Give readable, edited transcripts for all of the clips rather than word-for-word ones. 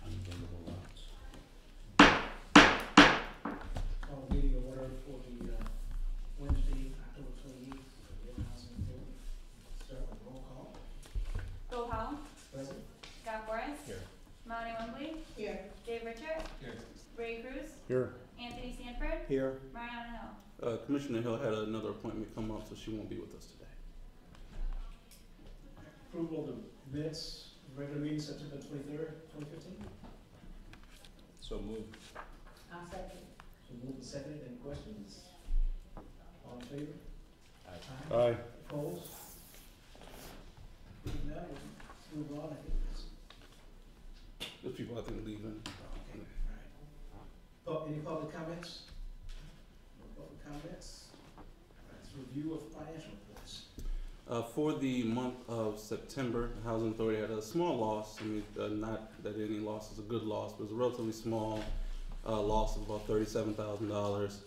Unbuildable lots. Call the meeting order for the Wednesday, October 28th, for the Housing Authority. Start with roll call. Bill Powell, Present. Scott Forrest, Here. Melanie Wembley, Here. Dave Richard, Here. Ray Cruz, Here. Anthony Sanford, Here. Mariana Hill. Commissioner Hill had another appointment come up, so she won't be with us today. Approval of the minutes, regular meeting September 23rd, 2015. So moved. I'll second. So moved and seconded. Any questions? All in favor? Aye. Aye. Opposed? Now, let's move on. I think it's Those people I think leaving. okay. All right. Any public comments? No public comments? All right, let's review of financial reports. For the month of September, the Housing Authority had a small loss. I mean, not that any loss is a good loss, but it was a relatively small loss of about $37,000.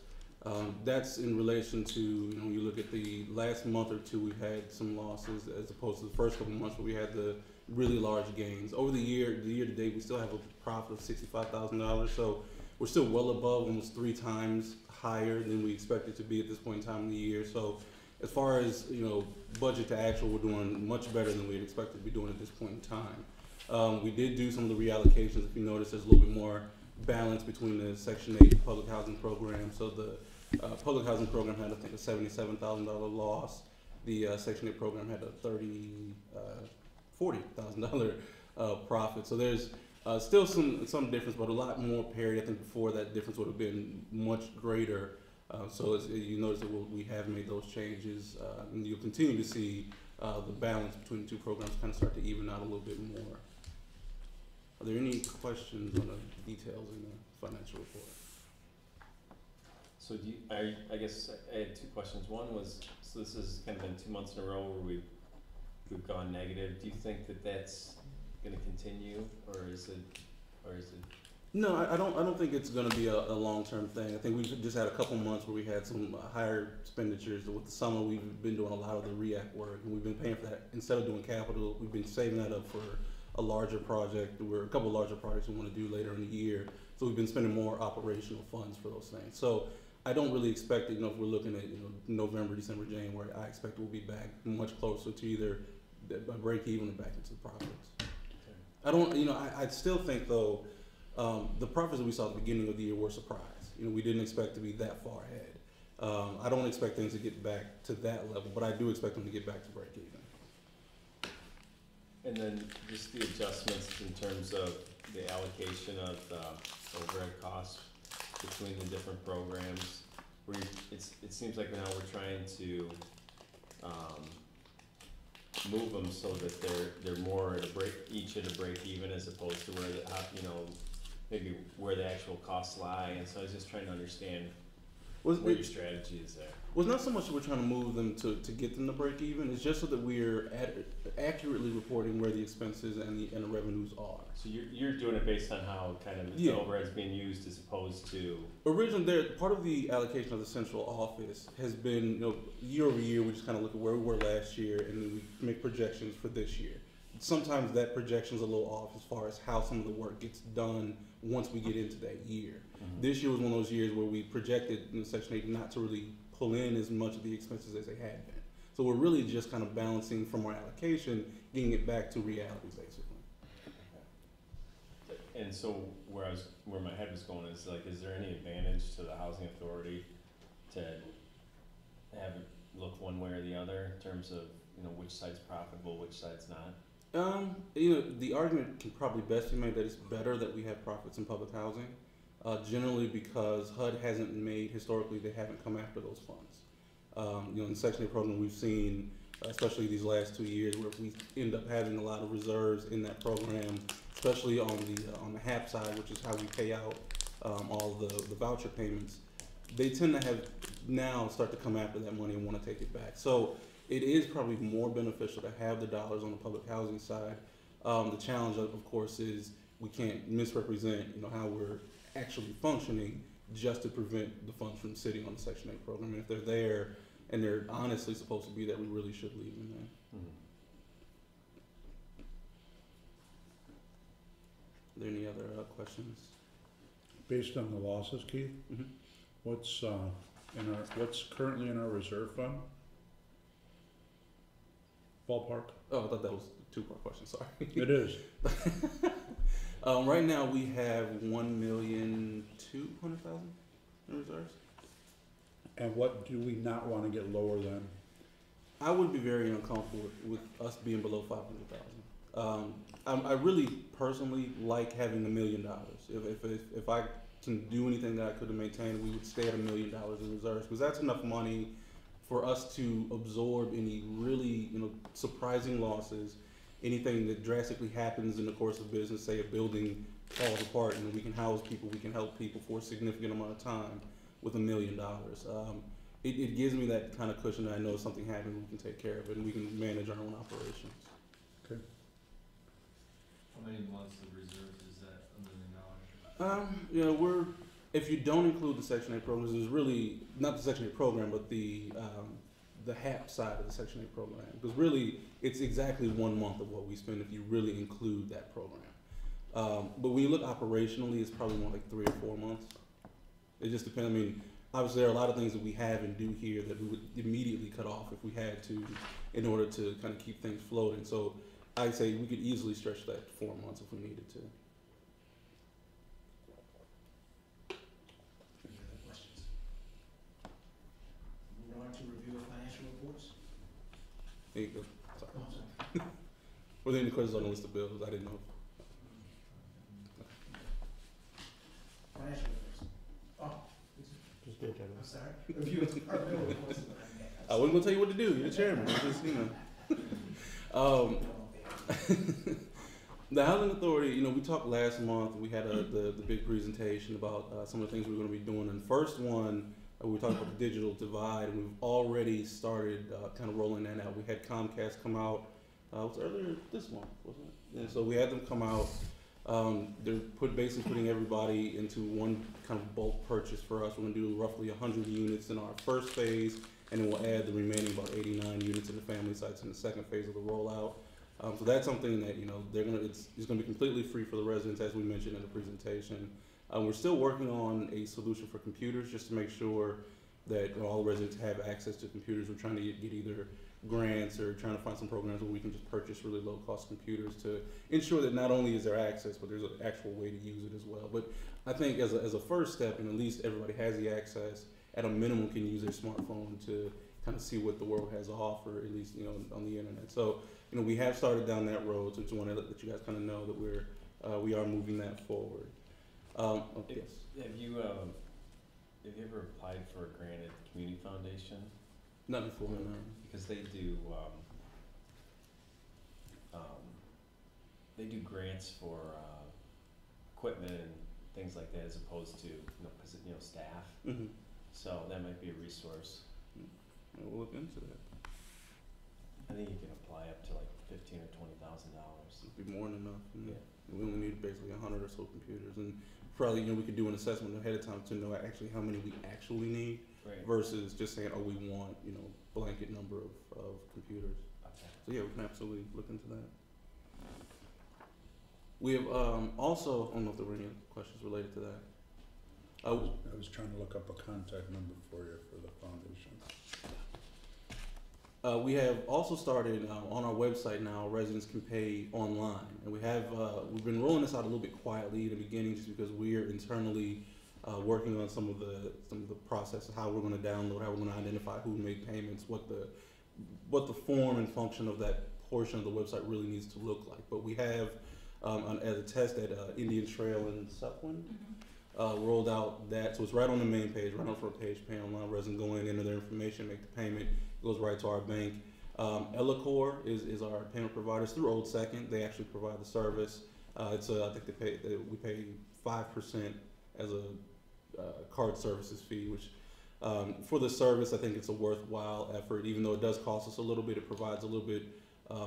That's in relation to, when you look at the last month or two, we've had some losses as opposed to the first couple of months where we had the really large gains. Over the year to date, we still have a profit of $65,000. So we're still well above, almost 3 times higher than we expected to be at this point in time in the year. So as far as, budget to actual, we're doing much better than we'd expected to be doing at this point in time. We did do some of the reallocations. If you notice, there's a little bit more balance between the Section 8 public housing program. So the public housing program had, I think, a $77,000 loss. The Section 8 program had a $40,000 profit. So there's still some difference, but a lot more parity. I think before that difference would have been much greater. So as you notice that we have made those changes, and you'll continue to see the balance between the two programs kind of start to even out a little bit more. Are there any questions on the details in the financial report? So I guess I had 2 questions. One was, so this has kind of been 2 months in a row where we've gone negative. Do you think that that's going to continue, or is it? No, I don't think it's going to be a long-term thing. I think we've just had a couple months where we had some higher expenditures. With the summer, we've been doing a lot of the REACT work, and we've been paying for that. Instead of doing capital, we've been saving that up for a larger project. There were a couple of larger projects we want to do later in the year. So we've been spending more operational funds for those things. So I don't really expect that, if we're looking at, November, December, January, I expect we'll be back much closer to either a break even or back into the profits. I don't, I still think though, the profits that we saw at the beginning of the year were a surprise. We didn't expect to be that far ahead. I don't expect things to get back to that level, but I do expect them to get back to break even. And then just the adjustments in terms of the allocation of the overhead costs between the different programs. Where it seems like now we're trying to move them so that they're more at each at a break even, as opposed to where maybe where the actual costs lie. And so I was just trying to understand where your strategy is there. Well, it's not so much that we're trying to move them to get them to break even. It's just so that we're accurately reporting where the expenses and the revenues are. So you're doing it based on how kind of the overhead's being used, as opposed to originally part of the allocation of the central office has been, year over year we just kind of look at where we were last year and then we make projections for this year. Sometimes that projection's a little off as far as how some of the work gets done once we get into that year. Mm-hmm. This year was one of those years where we projected Section 8 not to really pull in as much of the expenses as they had been. So we're really just kind of balancing from our allocation, getting it back to realities, basically. And so where my head was going is is there any advantage to the housing authority to have it look one way or the other in terms of which side's profitable, which side's not? The argument can probably best be made that it's better that we have profits in public housing, generally because HUD hasn't made, historically, they haven't come after those funds. In the Section 8 program, we've seen, especially these last 2 years, where we end up having a lot of reserves in that program, especially on the HAP side, which is how we pay out all the voucher payments. They tend to have now start to come after that money and want to take it back. So it is probably more beneficial to have the dollars on the public housing side. The challenge, of course, is we can't misrepresent, how we're actually functioning just to prevent the funds from sitting on the Section 8 program. And if they're there and they're honestly supposed to be there, we really should leave them there. there any other questions? Based on the losses, Keith, Mm-hmm. what's what's currently in our reserve fund? Ballpark? Oh, I thought that was a two-part question, sorry. It is. Right now, we have 1,200,000 in reserves. And What do we not want to get lower than? I would be very uncomfortable with us being below 500,000. I really personally like having $1 million. If I can do anything that I could to maintain, we would stay at $1 million in reserves, because that's enough money for us to absorb any really, surprising losses, anything that drastically happens in the course of business. Say a building falls apart and we can house people, we can help people for a significant amount of time with $1 million. It gives me that kind of cushion that I know if something happens, we can take care of it and we can manage our own operations. How many months of reserves is that, $1 million? If you don't include the Section 8 programs, there's really, not the Section 8 program, but the HAP side of the Section 8 program. Because really, it's exactly 1 month of what we spend if you really include that program. But when you look operationally, it's probably more like 3 or 4 months. It just depends. I mean, obviously there are a lot of things that we have and do here that we would immediately cut off if we had to in order to kind of keep things floating. So I'd say we could easily stretch that to 4 months if we needed to. Any other questions? Moving on to review of financial reports. There you go. Sorry. Oh, I'm sorry. Were there any questions on the list of bills? I didn't know. Financial reports. Oh, Just did that. I'm sorry. Review of departmental reports. I wasn't gonna tell you what to do. You're the chairman. It's just, The Housing Authority, we talked last month. We had the big presentation about some of the things we're going to be doing. And the first one, we talked about the digital divide, and we've already started kind of rolling that out. We had Comcast come out. It was earlier this month, wasn't it? And so we had them come out. They're basically putting everybody into one kind of bulk purchase for us. We're going to do roughly 100 units in our first phase, and then we'll add the remaining about 89 units in the family sites in the second phase of the rollout. So that's something that it's going to be completely free for the residents, as we mentioned in the presentation. We're still working on a solution for computers just to make sure that all residents have access to computers. We're trying to get either grants or trying to find some programs where we can just purchase really low-cost computers to ensure that not only is there access, but there's an actual way to use it as well. But I think as a first step, and at least everybody has the access, at a minimum can use their smartphone to kind of see what the world has to offer, at least on the internet. So we have started down that road, so just want to let you guys kind of know that we are moving that forward. Yes. Have you ever applied for a grant at the Community Foundation? Not before, no. Because they do grants for equipment and things like that, as opposed to staff. Mm-hmm. So that might be a resource. We'll look into that. I think you can apply up to like $15,000 or $20,000. It'd be more than enough. Yeah. We only need basically 100 or so computers, and probably we could do an assessment ahead of time to know actually how many we actually need, Right. versus just saying, we want blanket number of computers. Okay. So yeah, we can absolutely look into that. We have also, I don't know if there were any questions related to that. I was trying to look up a contact number for you for the foundation. We have also started on our website now. Residents can pay online, and we've been rolling this out a little bit quietly in the beginning, just because we're internally working on some of the process of how we're going to download, how we're going to identify who made payments, what the form and function of that portion of the website really needs to look like. But we have, as a test at Indian Trail in Sutwin, rolled out that, so it's right on the main page, right on the front page, pay online. Residents go in, enter their information, make the payment, it goes right to our bank. Elicor is our payment provider. It's through Old Second. They actually provide the service. I think we pay 5% as a card services fee, which for the service, I think it's a worthwhile effort. Even though it does cost us a little bit, it provides a little bit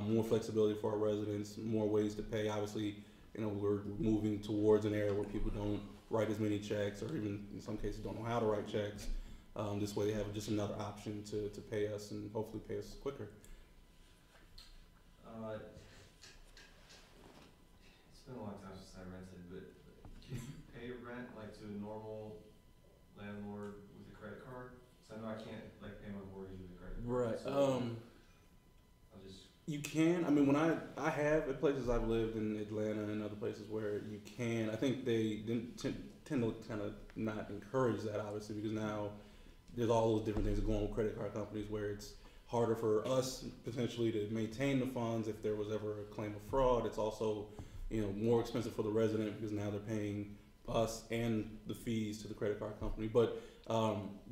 more flexibility for our residents, more ways to pay. Obviously, we're moving towards an area where people don't write as many checks, or even in some cases don't know how to write checks. This way they have just another option to pay us, and hopefully pay us quicker. It's been a long time since 'cause I rented, but can you pay rent like to a normal landlord with a credit card? 'Cause I know I can't like pay my mortgage with a credit card. Right. So I'll just, You can. I mean, when I have at places I've lived in Atlanta and other places where you can. I think they tend to kind of not encourage that, obviously, because now there's all those different things that go on with credit card companies where it's harder for us potentially to maintain the funds if there was ever a claim of fraud. It's also, more expensive for the resident because now they're paying us and the fees to the credit card company. But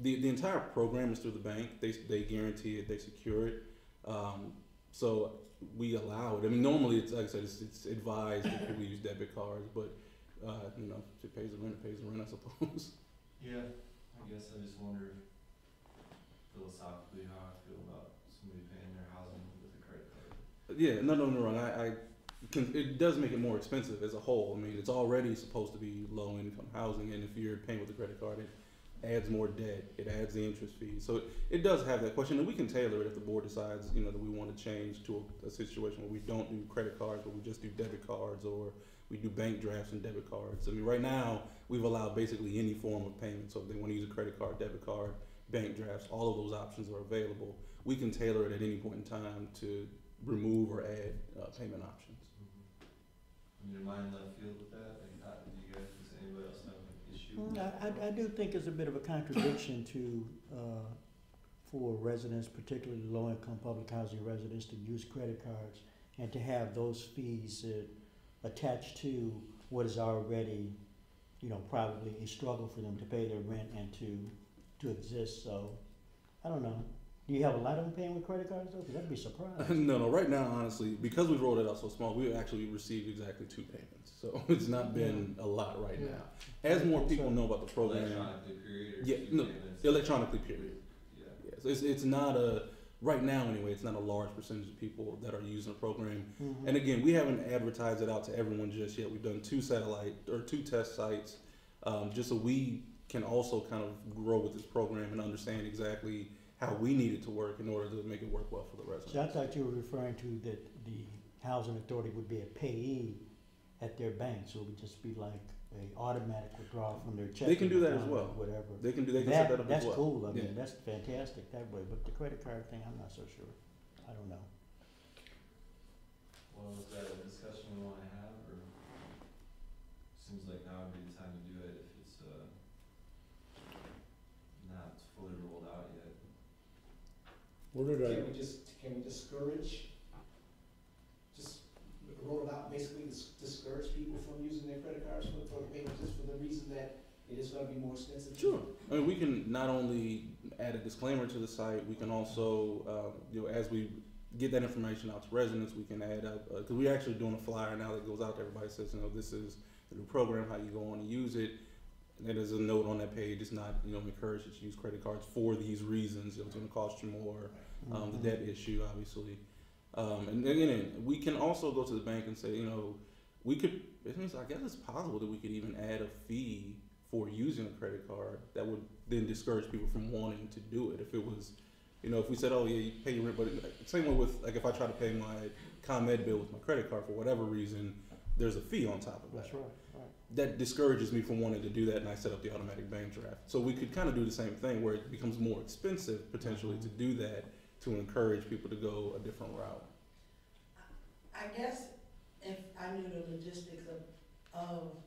the entire program is through the bank. They guarantee it. They secure it. So we allow it. I mean, normally it's like I said, it's advised that people use debit cards, but if it pays the rent, it pays the rent, I suppose. yeah, I guess I just wonder philosophically how I feel about somebody paying their housing with a credit card. Yeah, no, wrong. It does make it more expensive as a whole. I mean, it's already supposed to be low income housing, and if you're paying with a credit card, it adds more debt. It adds the interest fees. So it does have that question, and we can tailor it if the board decides, that we want to change to a situation where we don't do credit cards, but we just do debit cards, or we do bank drafts and debit cards. I mean, right now we've allowed basically any form of payment. So if they want to use a credit card, debit card, bank drafts, all of those options are available. We can tailor it at any point in time to remove or add payment options. I mean, am I in left field with that? Like, do you guys, does anybody else have an issue with that? I do think it's a bit of a contradiction to, for residents, particularly low-income public housing residents, to use credit cards and to have those fees attached to what is already, probably a struggle for them to pay their rent and to exist. So, I don't know. Do you have a lot of them paying with credit cards though? 'Cause I'd be surprised. No. Right now, honestly, because we've rolled it out so small, we actually received exactly 2 payments. So it's not been a lot right Yeah. now. As more people know about the program, Electronically period or Yeah, two no, payments? electronically period. Yeah. Yeah, so it's not right now anyway, it's not a large percentage of people that are using the program. Mhm. And again, we haven't advertised it out to everyone just yet. We've done 2 test sites, just so we can also kind of grow with this program and understand exactly how we need it to work in order to make it work well for the residents. So I thought you were referring to that the housing authority would be a payee at their bank, so it would just be like a automatic withdrawal from their checking They can do that as account well. or whatever. They can set that up as That's well. cool. I mean, Yeah. that's fantastic that way. But the credit card thing, I'm not so sure. I don't know. Well, is that a discussion we wanna have, or seems like now would be the time to do it if it's, not fully rolled out yet? Where did I, Can we discourage, just roll it out, basically discourage people from using their credit cards for the payment, just for the reason that it is gonna be more expensive? Sure. I mean, we can not only add a disclaimer to the site, we can also, as we get that information out to residents, we can add up, because we're actually doing a flyer now that goes out to everybody, says, this is the new program, how you go on and use it. And there's a note on that page, it's not, encouraged that you use credit cards for these reasons, it's gonna cost you more, the debt issue, obviously. And again, we can also go to the bank and say, we could, I guess it's possible that we could even add a fee for using a credit card that would then discourage people from wanting to do it. If it was, if we said, oh yeah, you pay your rent, but same way with, like, if I try to pay my ComEd bill with my credit card for whatever reason, there's a fee on top of that. That's right. That discourages me from wanting to do that, and I set up the automatic bank draft. So we could kind of do the same thing where it becomes more expensive potentially to do that, to encourage people to go a different route. I guess if I knew the logistics of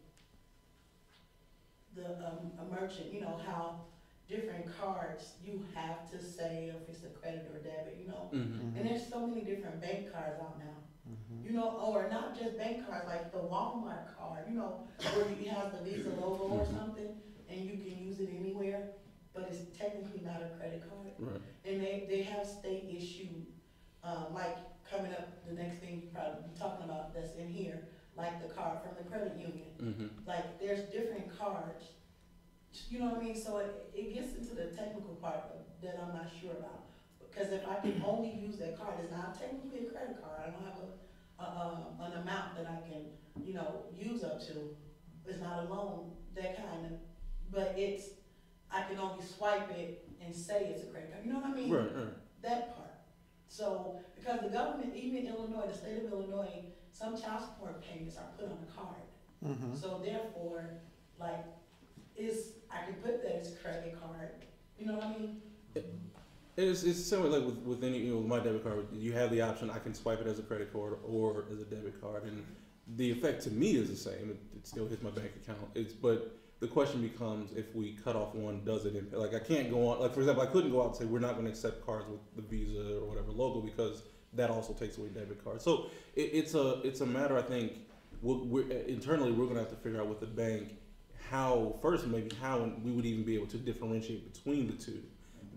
the a merchant, how different cards you have to say if it's a credit or debit, Mm-hmm. and there's so many different bank cards out now. Mhm. Or not just bank cards, like the Walmart card, where you have the Visa logo or something, and you can use it anywhere, but it's technically not a credit card. Right. And they have state issued, like coming up, the next thing you probably be talking about that's in here, like the card from the credit union. Mm-hmm. Like there's different cards, you know what I mean? So it gets into the technical part that I'm not sure about. Because if I can only use that card, it's not technically a credit card. I don't have an amount that I can, use up to. It's not a loan, that kind of, but I can only swipe it and say it's a credit card. You know what I mean? Right. That part. So, because the government, even Illinois, the state of Illinois, some child support payments are put on a card. Mm-hmm. So therefore, like, I can put that as credit card, you know what I mean? It's similar like with any, with my debit card, you have the option, I can swipe it as a credit card or as a debit card, and the effect to me is the same. It still hits my bank account. But the question becomes, if we cut off one, does it impact? Like, I can't go on, like, for example, I couldn't go out and say we're not going to accept cards with the Visa or whatever logo, because that also takes away debit cards. So it's a matter, I think, internally we're going to have to figure out with the bank how we would even be able to differentiate between the two.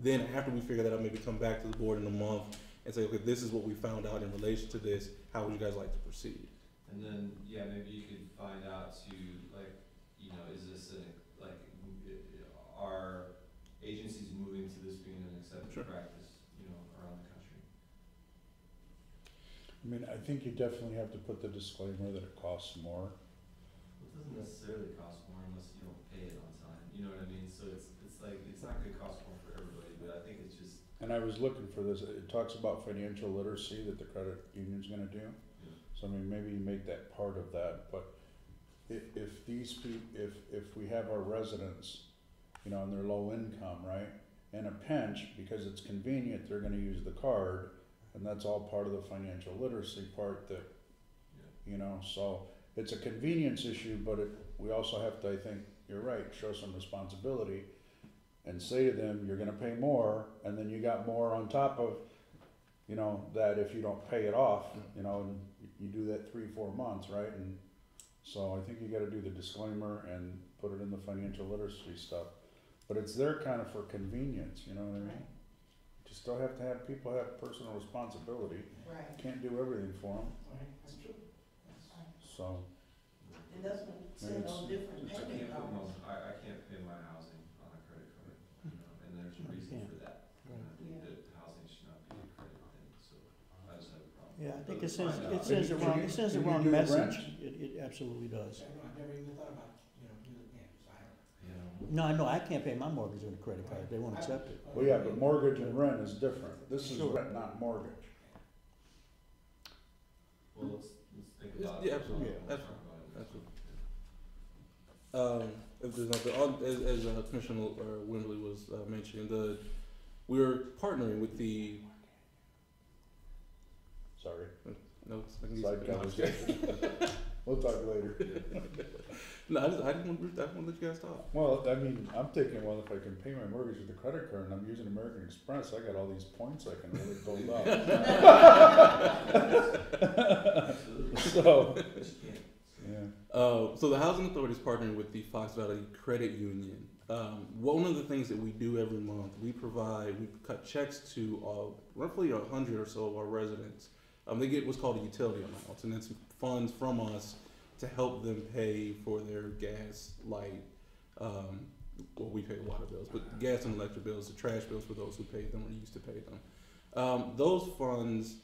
Then after we figure that out, maybe come back to the board in a month and say, okay, this is what we found out in relation to this. How would you guys like to proceed? And then, yeah, maybe you could find out to, like, is this are agencies moving to this being an accepted practice, around the country? I mean, I think you definitely have to put the disclaimer that it costs more. It doesn't necessarily cost more unless you don't pay it on time, you know what I mean? So it's like, it's not gonna cost more for everybody, but I think it's just. And I was looking for this, it talks about financial literacy that the credit union's gonna do. Yeah. So I mean, maybe you make that part of that, but if these if we have our residents, and they're low income, right? In a pinch, because it's convenient, they're gonna use the card, and that's all part of the financial literacy part that, so it's a convenience issue, but we also have to, I think, you're right, show some responsibility and say to them, you're gonna pay more, and then you got more on top of, that if you don't pay it off, and you do that 3-4 months, right? And so I think you gotta do the disclaimer and put it in the financial literacy stuff. But it's there kind of for convenience, you know what I mean? You still have to have people have personal responsibility. Right. Can't do everything for them, Right, that's true. so. And that's what saying on different I payment can't put cards. I can't pay my housing on a credit card, and there's a reason for that. And I think Yeah. that housing should not be a credit thing, so I just have a problem. Yeah, I think But it sends, find it out. sends the wrong, it sends the Can you wrong do message. rent? It absolutely does. I know, I've never even thought about, using, so I don't. No, I know, I can't pay my mortgage on a credit card. They won't accept it. Well, yeah, but mortgage and rent is different. This is Sure. rent, not mortgage. Well, let's think about it. Yeah, absolutely. Let's That's talk about it. Absolutely. If there's nothing, as Commissioner Wimberly was mentioning, we're partnering with the. Sorry. No, Side conversation. We'll talk later. No, I didn't want to let you guys talk. Well, I mean, I'm thinking, well, if I can pay my mortgage with a credit card and I'm using American Express, I got all these points I can really build up. So, yeah. So the Housing Authority is partnering with the Fox Valley Credit Union. One of the things that we do every month, we cut checks to roughly 100 or so of our residents. They get what's called a utility allowance, and it's funds from us to help them pay for their gas, light, well, we pay water bills, but gas and electric bills, the trash bills for those who pay them or used to pay them. Those funds,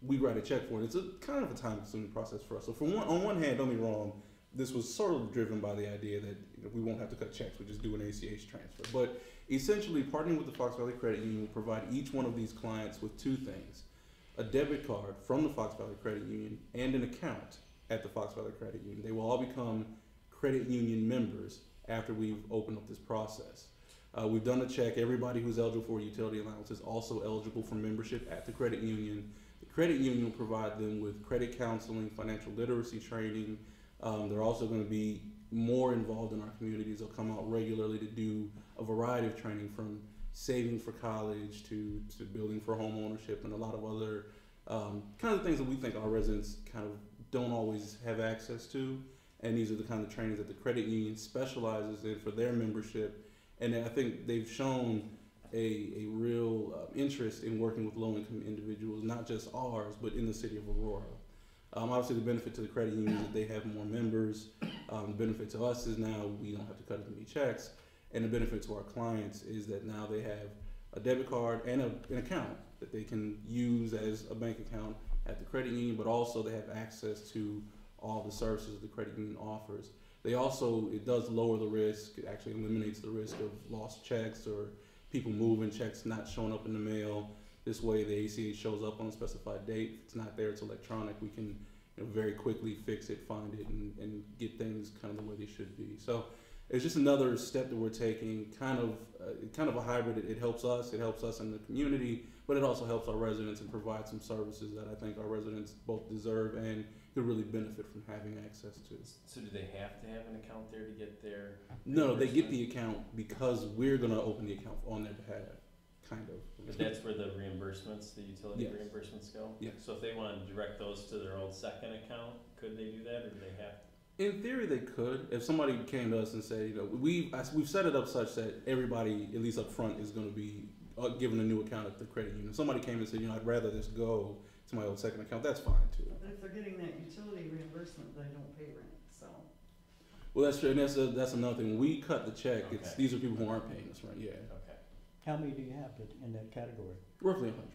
we write a check for, and it's a kind of a time-consuming process for us. So on one hand, don't be wrong, this was sort of driven by the idea that we won't have to cut checks, we just do an ACH transfer. But essentially, partnering with the Fox Valley Credit Union will provide each one of these clients with two things: a debit card from the Fox Valley Credit Union and an account at the Fox Valley Credit Union. They will all become credit union members after we've opened up this process. We've done a check. Everybody who's eligible for a utility allowance is also eligible for membership at the credit union. The credit union will provide them with credit counseling, financial literacy training. They're also going to be more involved in our communities. They'll come out regularly to do a variety of training, from saving for college to building for home ownership, and a lot of other kind of things that we think our residents kind of don't always have access to. And these are the kind of trainings that the credit union specializes in for their membership. And I think they've shown a real interest in working with low-income individuals, not just ours, but in the city of Aurora. Obviously, the benefit to the credit union is that they have more members. The benefit to us is now we don't have to cut as many checks. And the benefit to our clients is that now they have a debit card and an account that they can use as a bank account at the credit union, but also they have access to all the services the credit union offers. They also, it does lower the risk. It actually eliminates the risk of lost checks or people moving checks not showing up in the mail. This way the ACH shows up on a specified date. If it's not there, it's electronic. We can very quickly fix it, find it, and get things kind of the way they should be. So it's just another step that we're taking, kind of a hybrid. It helps us in the community, but it also helps our residents and provides some services that I think our residents both deserve and could really benefit from having access to. So do they have to have an account there to get their? No, they get the account because we're gonna open the account on their behalf, kind of. But that's where the reimbursements, the utility Yes. reimbursements go? Yes. So if they wanna direct those to their old second account, could they do that, or do they have? In theory, they could. If somebody came to us and said, we've set it up such that everybody, at least up front, is going to be given a new account at the credit union. If somebody came and said, I'd rather this go to my old second account, that's fine too. But if they're getting that utility reimbursement, they don't pay rent, so. Well, that's true, and that's another thing. When we cut the check, Okay. these are people who aren't paying us rent. Yeah, Okay. How many do you have in that category? roughly 100.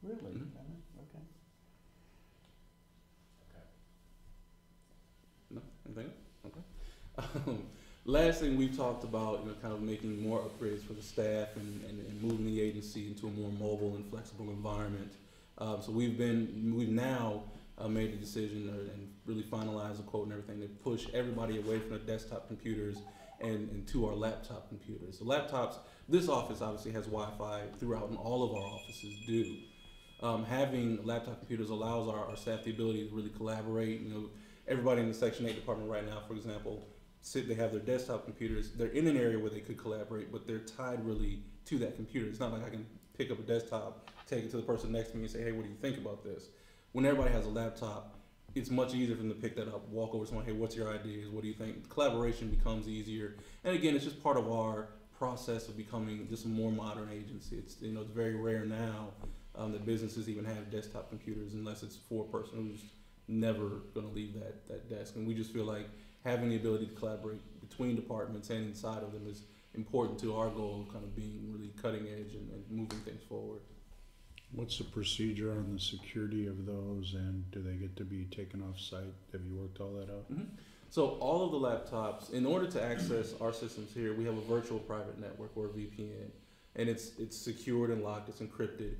Really? Mhm. Okay. No, anything else? Okay. Last thing we've talked about, kind of making more upgrades for the staff and moving the agency into a more mobile and flexible environment. So we've now made the decision and really finalized the quote and everything to push everybody away from the desktop computers and to our laptop computers. The laptops, this office obviously has Wi-Fi throughout, and all of our offices do. Having laptop computers allows our staff the ability to really collaborate. Everybody in the Section 8 department right now, for example, they have their desktop computers. They're in an area where they could collaborate, but they're tied really to that computer. It's not like I can pick up a desktop, take it to the person next to me and say, hey, what do you think about this? When everybody has a laptop, it's much easier for them to pick that up, walk over to someone, hey, what's your ideas? What do you think? Collaboration becomes easier. And again, it's just part of our process of becoming just a more modern agency. It's very rare now that businesses even have desktop computers unless it's for a person who's never going to leave that desk. And we just feel like having the ability to collaborate between departments and inside of them is important to our goal of kind of being really cutting edge and moving things forward. What's the procedure on the security of those, and do they get to be taken off site? Have you worked all that out? Mm-hmm. So all of the laptops, in order to access our systems here, we have a virtual private network or a VPN, and it's secured and locked, it's encrypted.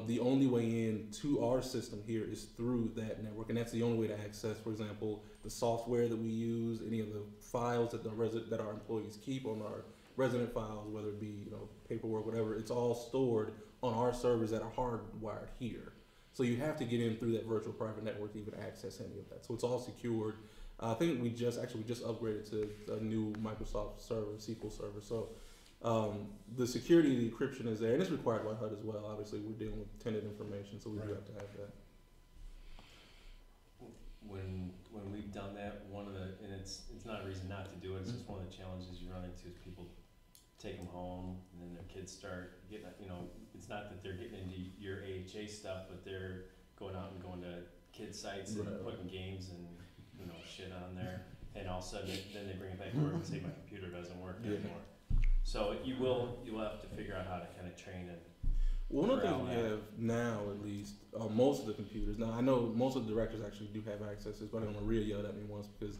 The only way in to our system here is through that network, and that's the only way to access, for example, the software that we use, any of the files that our employees keep on our resident files, whether it be paperwork, whatever. It's all stored on our servers that are hardwired here. So you have to get in through that virtual private network to even access any of that. So it's all secured. I think we just upgraded to a new Microsoft server, SQL server. So the security, the encryption is there, and it's required by HUD as well. Obviously, we're dealing with tenant information, so we do have to have that. When we've done that, and it's not a reason not to do it. It's just one of the challenges you run into is people take them home, and then their kids start getting. It's not that they're getting into your AHA stuff, but they're going out and going to kid sites and putting games and shit on there, and all of a sudden then they bring it back to work and say my computer doesn't work anymore. So you will have to figure out how to kind of train and. One of the things we have now, at least, most of the computers. Now I know most of the directors actually do have access to this, but I know Maria yelled at me once because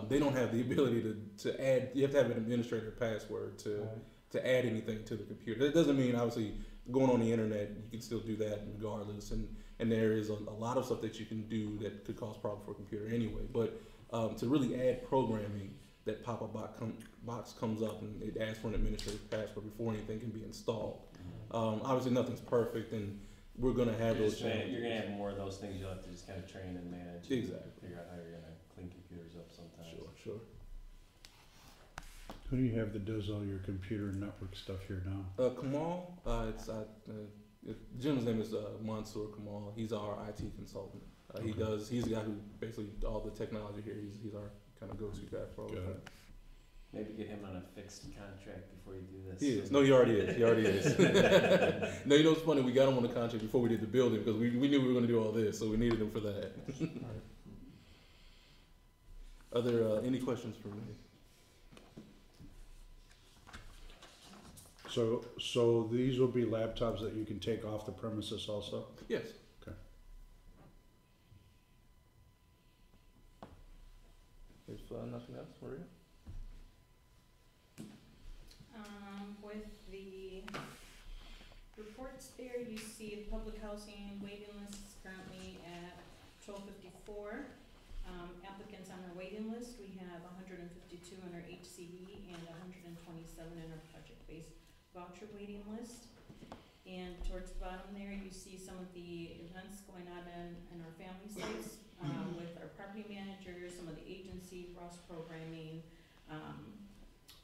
they don't have the ability to add. You have to have an administrator password to add anything to the computer. That doesn't mean obviously going on the internet you can still do that regardless, and there is a lot of stuff that you can do that could cause problems for a computer anyway. But to really add programming, that pop-up box comes up and it asks for an administrative password before anything can be installed. Obviously nothing's perfect, and we're going to have those challenges. You're going to have more of those things you'll have to just kind of train and manage. Exactly. And figure out how you're going to clean computers up sometimes. Sure. Who do you have that does all your computer and network stuff here now? Kamal, Jim's name is Mansour Kamal. He's our IT consultant. He's the guy who basically all the technology here. He's our kind of go-to guy for all of that. Maybe get him on a fixed contract before you do this. He is. No, he already is. No, what's funny? We got him on the contract before we did the building because we knew we were going to do all this, so we needed him for that. Are there any questions for me? So these will be laptops that you can take off the premises also? Yes. Okay. If nothing else, Maria? With the reports there, you see the public housing waiting list is currently at 1254. Applicants on our waiting list, we have 152 on our HCD and 127 in our project-based voucher waiting list. And towards the bottom there, you see some of the events going on in our family sites, with our property managers, some of the agency, Ross programming.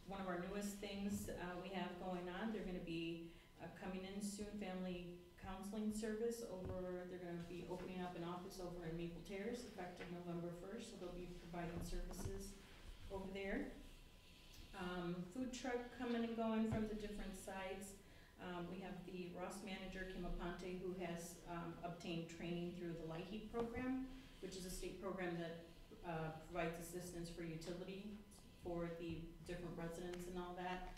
One of our newest things, we have going on, they're gonna be, coming in soon, family counseling service over, they're gonna be opening up an office over in Maple Terrace effective November 1st, so they'll be providing services over there. Food truck coming and going from the different sites. We have the Ross manager, Kim Aponte, who has obtained training through the LIHEAP program, which is a state program that provides assistance for utility for the different residents and all that.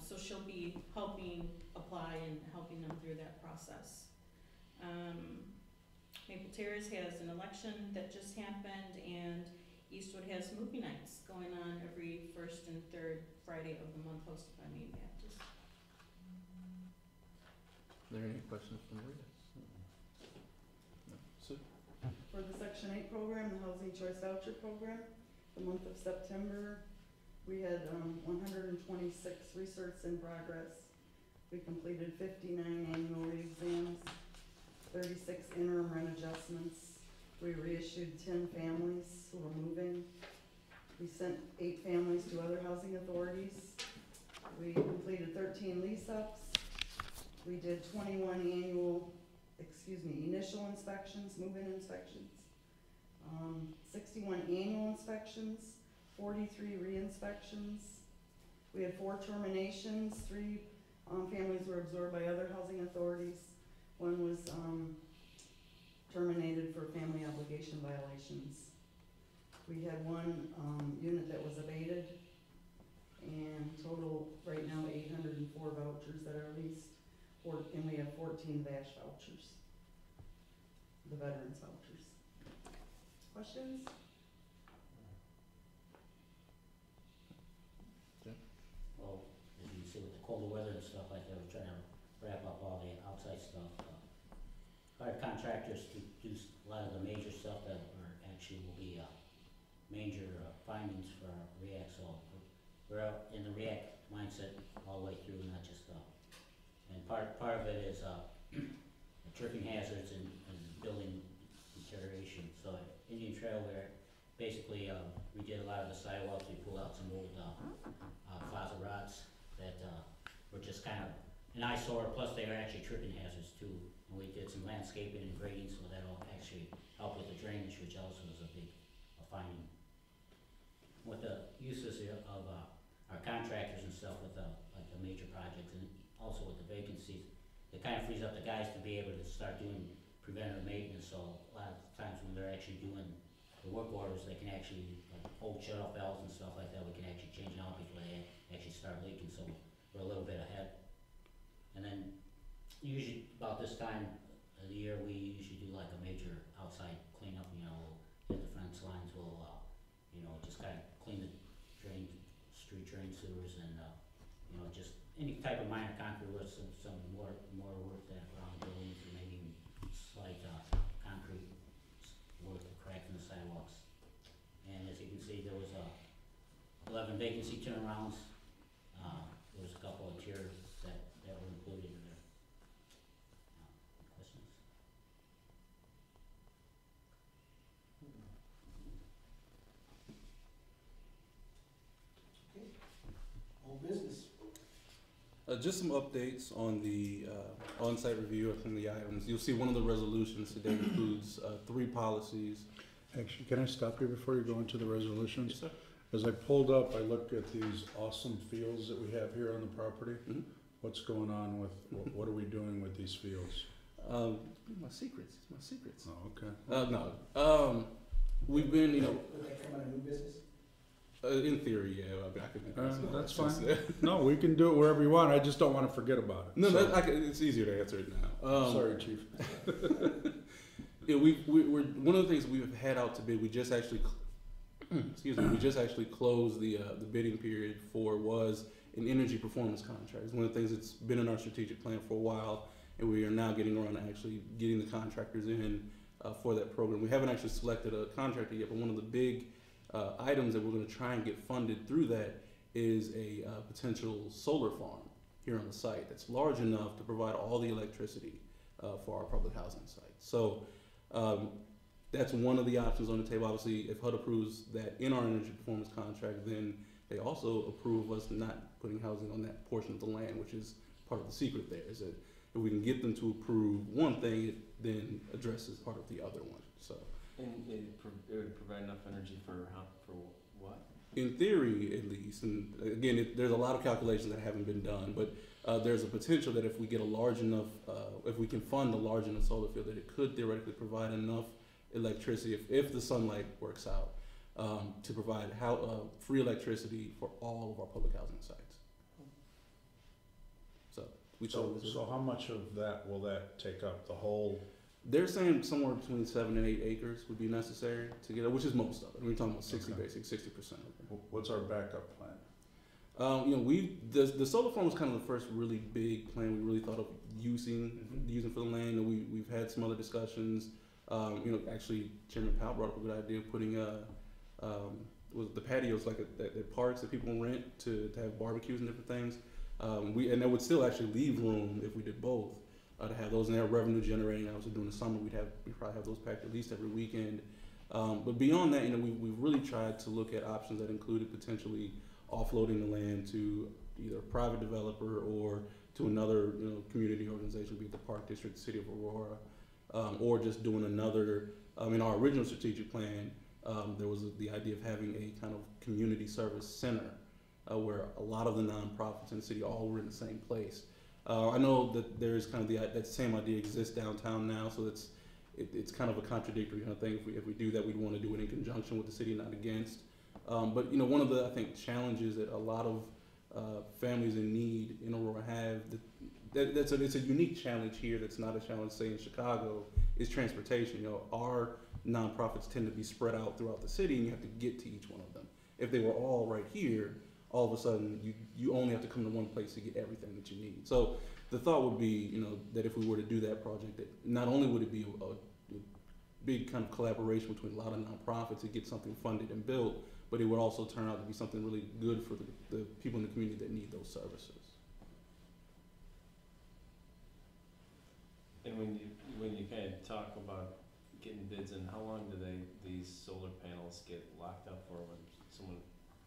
So she'll be helping apply and helping them through that process. Maple Terrace has an election that just happened, and Eastwood has movie nights going on every first and third Friday of the month, hosted by Maine Baptist. Are there any questions from Rita? No. Sue? For the Section 8 program, the Housing Choice Voucher Program, the month of September, we had 126 research in progress. We completed 59 annual re-exams, 36 interim rent adjustments. We reissued 10 families who were moving. We sent 8 families to other housing authorities. We completed 13 lease-ups. We did 21 initial inspections, move-in inspections, 61 annual inspections, 43 re-inspections. We had 4 terminations. 3 families were absorbed by other housing authorities. 1 was terminated for family obligation violations. We had 1 unit that was abated, and total right now 804 vouchers that are leased. And we have 14 VASH vouchers, the veterans vouchers. Questions? Well, as you can see with the colder weather and stuff like that, we're trying to wrap up all the outside stuff. Hired contractors to do a lot of the major stuff that are actually will be major findings for our REACT. So we're out in the REACT mindset all the way through, not just and part of it is tripping hazards and building deterioration. So at Indian Trail, where basically we did a lot of the sidewalks, we pulled out some old closet rods that were just kind of an eyesore, plus they were actually tripping hazards too. And we did some landscaping and grading, so that'll actually help with the drainage, which also is a big finding. With the uses of our contractors and stuff with like the major projects, and also with the vacancies, it kind of frees up the guys to be able to start doing preventative maintenance. So a lot of times when they're actually doing the work orders, they can actually, like old shut-off valves and stuff like that, we can actually change it out before they actually start leaking, so we're a little bit ahead. And then usually about this time of the year, we usually do like a major outside cleanup, you know, we'll hit the fence lines, we'll, you know, just kind of clean the street drain sewers, and, you know, just any type of minor concrete work, some more work that around buildings, or maybe even slight concrete work, cracks in the sidewalks. And as you can see, there was 11 vacancy turnarounds. There was a couple of tiers that were included in there. Questions? Okay. All business. Just some updates on the on-site review of some of the items. You'll see one of the resolutions today includes 3 policies. Actually, can I stop you before you go into the resolutions? Yes, sir. As I pulled up, I looked at these awesome fields that we have here on the property. Mhm. What's going on with, what are we doing with these fields? My secrets. My secrets. Oh, okay. No. We've been, you know, Would that come out of new business? in theory, yeah. I can. That's fine. No, we can do it wherever you want. I just don't want to forget about it. No, So- it's easier to answer it now. Sorry, Chief. Yeah, we're one of the things we've had out to bid. We just actually, we just actually closed the bidding period for was an energy performance contract. It's one of the things that's been in our strategic plan for a while, and we are now getting around to actually getting the contractors in for that program. We haven't actually selected a contractor yet, but one of the big items that we're going to try and get funded through that is a potential solar farm here on the site that's large enough to provide all the electricity for our public housing site. So that's one of the options on the table. Obviously, if HUD approves that in our energy performance contract, then they also approve us not putting housing on that portion of the land, which is part of the secret there, is that if we can get them to approve one thing, it then addresses part of the other one. So, And it would provide enough energy for what? in theory, at least, and again, there's a lot of calculations that haven't been done, but there's a potential that if we get a large enough, if we can fund a large enough solar field, that it could theoretically provide enough electricity, if the sunlight works out, to provide free electricity for all of our public housing sites. So how much of that will that take up? The whole? They're saying somewhere between 7 and 8 acres would be necessary to get it, which is most of it. We're talking about 60, Okay. basically 60% of it. What's our backup plan? The solar farm was kind of the first really big plan we really thought of using for the land. And we've had some other discussions. Actually, Chairman Powell brought up a good idea of putting was the patios like at parks that people rent to have barbecues and different things. And that would still actually leave room if we did both to have those, and they're revenue generating. Obviously, during the summer, we'd probably have those packed at least every weekend. But beyond that, we've really tried to look at options that included potentially offloading the land to either a private developer or to another community organization, be it the Park District, the City of Aurora, or just doing another. In our original strategic plan, there was the idea of having a kind of community service center where a lot of the nonprofits in the city all were in the same place. I know that there's kind of that same idea exists downtown now, so it's kind of a contradictory kind of thing. If we do that, we'd want to do it in conjunction with the city, not against. But one of the, I think, challenges that a lot of families in need in Aurora have, it's a unique challenge here that's not a challenge, say, in Chicago, is transportation. Our nonprofits tend to be spread out throughout the city, and you have to get to each one of them. If they were all right here, all of a sudden you only have to come to one place to get everything that you need. So the thought would be, that if we were to do that project, that not only would it be a big kind of collaboration between a lot of nonprofits to get something funded and built, but it would also turn out to be something really good for the people in the community that need those services. And when you kind of talk about getting bids in, how long do these solar panels get locked up for when someone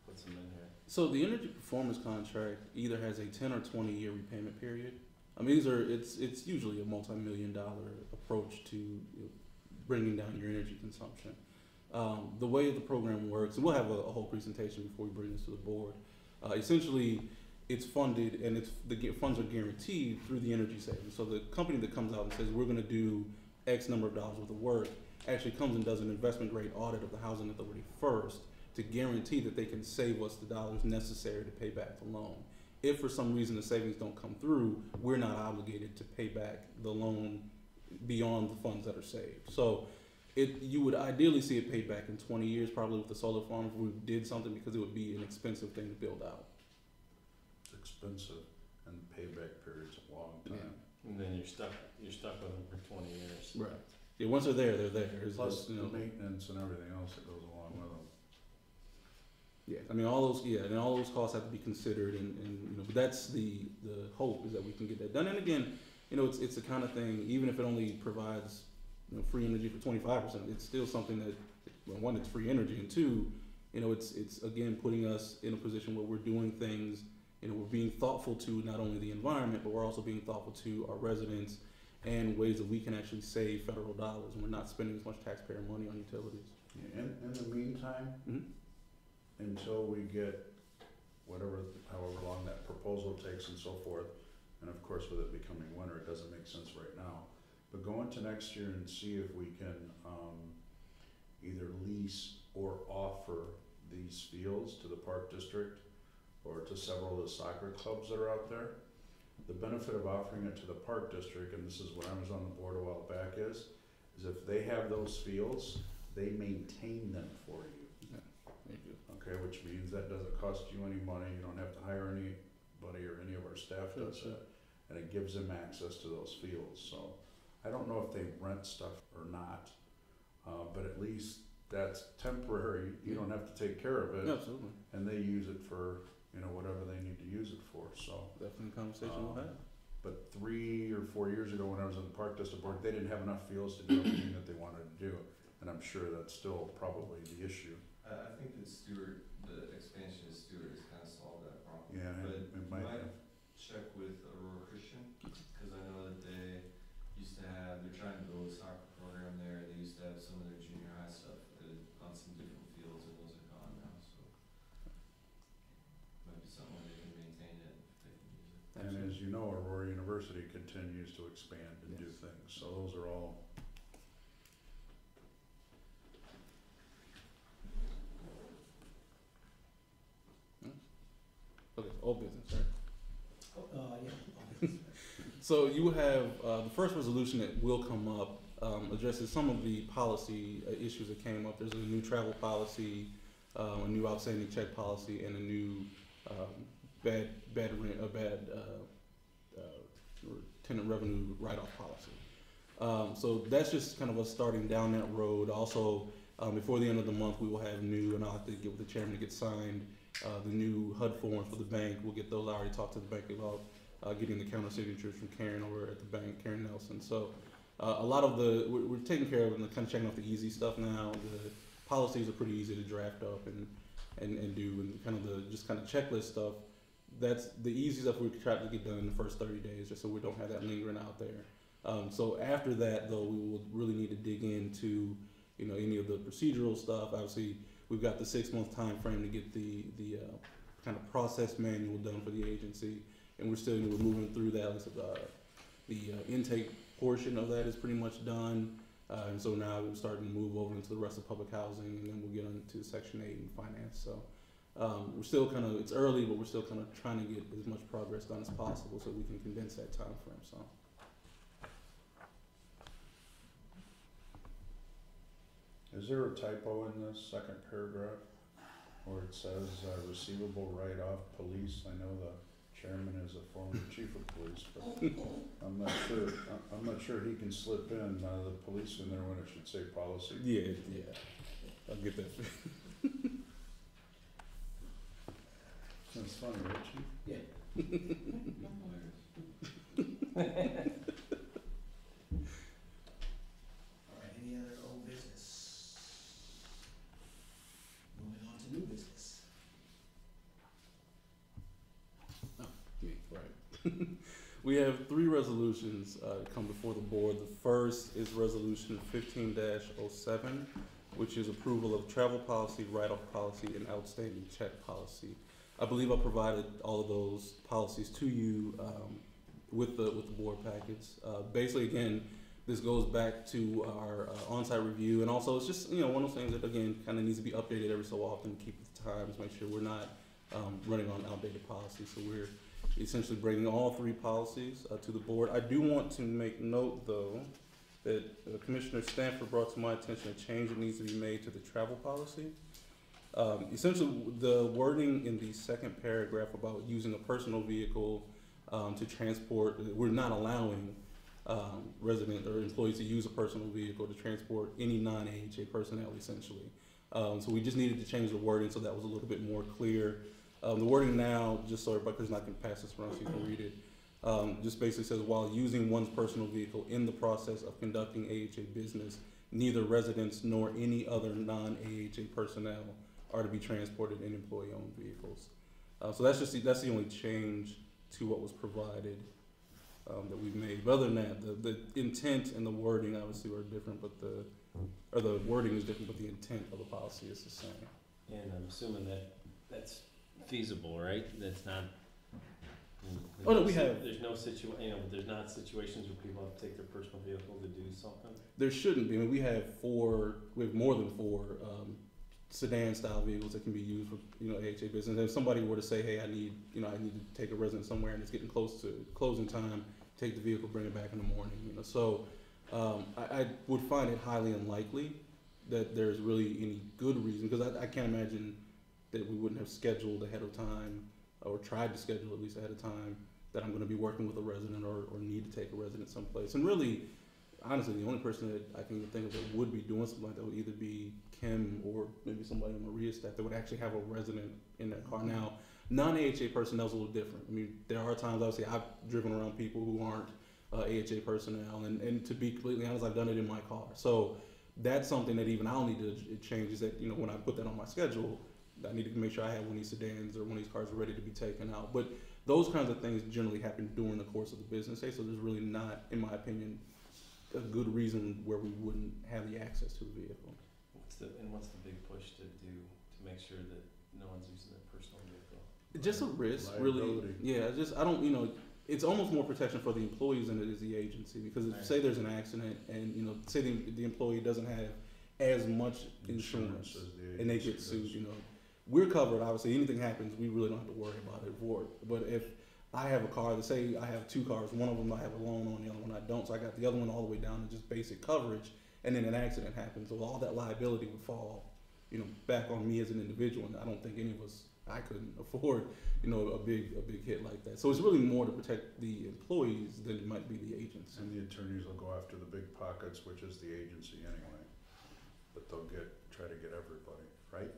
puts them in here? So the energy performance contract either has a 10 or 20-year repayment period. It's usually a multi-million-dollar approach to bringing down your energy consumption. The way the program works, and we'll have a whole presentation before we bring this to the board. Essentially, it's funded and the funds are guaranteed through the energy savings. So the company that comes out and says we're going to do X number of dollars worth of work actually comes and does an investment grade audit of the housing authority first to guarantee that they can save us the dollars necessary to pay back the loan. If for some reason the savings don't come through, we're not obligated to pay back the loan beyond the funds that are saved. So you would ideally see it paid back in 20 years, probably with the solar farm if we did something, because it would be an expensive thing to build out. It's expensive, and the payback period's a long time. Yeah. And then you're stuck with them for 20 years. Right. Yeah, once they're there, they're there. Plus the maintenance and everything else that goes along with them. Yeah, all those costs have to be considered, and but that's the hope, is that we can get that done. And again, it's the kind of thing, even if it only provides free energy for 25%, it's still something that, well, one, it's free energy, and two, it's again putting us in a position where we're doing things, we're being thoughtful to not only the environment, but we're also being thoughtful to our residents and ways that we can actually save federal dollars, and we're not spending as much taxpayer money on utilities. Yeah, in the meantime, until we get however long that proposal takes and so forth, and of course with it becoming winter, it doesn't make sense right now, but go into next year and see if we can either lease or offer these fields to the Park District or to several of the soccer clubs that are out there. The benefit of offering it to the Park District, and this is when I was on the board a while back, is if they have those fields, they maintain them for you. Okay, which means that doesn't cost you any money, you don't have to hire anybody, or any of our staff does that, and it gives them access to those fields. So I don't know if they rent stuff or not, but at least that's temporary, you don't have to take care of it, Absolutely. and they use it for, whatever they need to use it for, so. Definitely a conversation we'll have. But 3 or 4 years ago, when I was on the Park District Board, they didn't have enough fields to do everything that they wanted to do, and I'm sure that's still probably the issue. I think that the expansion of Stewart has kind of solved that problem. Yeah, But it might you have. might check with Aurora Christian, because I know that they're trying to build a soccer program there, they used to have some of their junior high stuff on some different fields, and those are gone now, so. Might be something where they can maintain it, if they can use it. And as you know, Aurora University continues to expand and do Yes. things, so those are all. Okay, old business, right? Yeah. So you have, the first resolution that will come up, addresses some of the policy issues that came up. There's a new travel policy, a new outstanding check policy, and a new, tenant revenue write-off policy. So that's just kind of us starting down that road. Also, before the end of the month, we will have new, and I'll have to get with the chairman to get signed, the new HUD forms for the bank. We'll get those. I already talked to the bank about getting the counter signatures from Karen over at the bank, Karen Nelson. So a lot of we're taking care of and kind of checking off the easy stuff now. The policies are pretty easy to draft up and do, and kind of the checklist stuff. That's the easy stuff we try to get done in the first 30 days, just so we don't have that lingering out there. So after that, though, we will really need to dig into any of the procedural stuff. Obviously, we've got the 6-month time frame to get the kind of process manual done for the agency, and we're moving through that. The intake portion of that is pretty much done, and so now we're starting to move over into the rest of public housing, and then we'll get into Section 8 and finance. So we're still it's early, but we're still kind of trying to get as much progress done as possible so we can condense that time frame. So. Is there a typo in this second paragraph where it says receivable write-off police? I know the chairman is a former chief of police, but I'm not sure he can slip in the police in there when it should say policy. Yeah, I'll get that. Sounds funny, right, chief? Yeah. All right, any other old business? Moving on to new business. Right. We have 3 resolutions come before the board. The first is Resolution 15-07, which is approval of travel policy, write-off policy, and outstanding check policy. I believe I provided all of those policies to you with the board packets. Basically, again, this goes back to our on-site review, and also it's just one of those things that again kind of needs to be updated every so often to keep with the times, make sure we're not running on outdated policies. So we're essentially bringing all 3 policies to the board. I do want to make note, though, that Commissioner Stanford brought to my attention a change that needs to be made to the travel policy. Essentially, the wording in the second paragraph about using a personal vehicle to transport, we're not allowing resident or employees to use a personal vehicle to transport any non-AHA personnel, essentially. So we just needed to change the wording so that was a little bit more clear. The wording now, just so everybody's not going to pass this around so you can read it, just basically says, while using one's personal vehicle in the process of conducting AHA business, neither residents nor any other non-AHA personnel are to be transported in employee-owned vehicles. So that's the only change to what was provided that we've made. But other than that, the intent and the wording obviously are different, but the wording is different, but the intent of the policy is the same. And I'm assuming that's feasible, right? That's not. Oh, no, we have. There's no there's not situations where people have to take their personal vehicle to do something. There shouldn't be. I mean, we have more than 4 sedan-style vehicles that can be used for AHA business. If somebody were to say, hey, I need to take a resident somewhere and it's getting close to closing time, take the vehicle, bring it back in the morning. So I would find it highly unlikely that there's really any good reason, because I can't imagine that we wouldn't have scheduled ahead of time, or tried to schedule at least ahead of time, that I'm going to be working with a resident or need to take a resident someplace. And really, honestly, the only person that I can even think of that would be doing something like that would either be Kim or maybe somebody on Maria's staff that would actually have a resident in their car. Now, non-AHA personnel is a little different. I mean, there are times, obviously, I've driven around people who aren't AHA personnel, and to be completely honest, I've done it in my car. So that's something that even I'll need to change, is that, you know, when I put that on my schedule, I need to make sure I have one of these sedans or one of these cars ready to be taken out. But those kinds of things generally happen during the course of the business day, so there's really not, in my opinion, a good reason where we wouldn't have the access to the vehicle. What's the big push to do to make sure that no one's using their personal vehicle? Just a risk, really. Liability. Yeah, I don't, you know, it's almost more protection for the employees than it is the agency, because if, Right. say there's an accident and, you know, say the employee doesn't have as much insurance as the and they agency get sued, does. you know, we're covered. Obviously, anything happens, we really don't have to worry about it for it. But if I have a car, let's say I have two cars, one of them I have a loan on, the other one I don't, so I got the other one all the way down to just basic coverage, and then an accident happens, so all that liability would fall, you know, back on me as an individual, and I don't think any of us, I couldn't afford, you know, a big hit like that. So it's really more to protect the employees than it might be the agents. And the attorneys will go after the big pockets, which is the agency anyway. But they'll try to get everybody, right?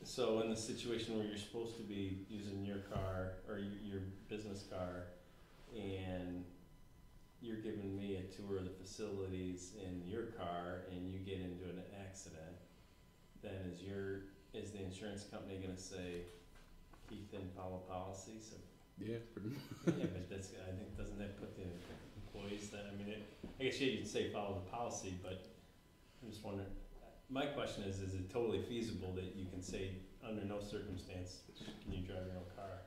So in the situation where you're supposed to be using your car or your business car, and you're giving me a tour of the facilities in your car, and you get into an accident, then is the insurance company gonna say, Keith didn't follow policy, so? Yeah, pretty much. Yeah, but I think, doesn't that put the employees then, I mean, I guess you could say follow the policy, but I'm just wondering, my question is it totally feasible that you can say, under no circumstance can you drive your own car?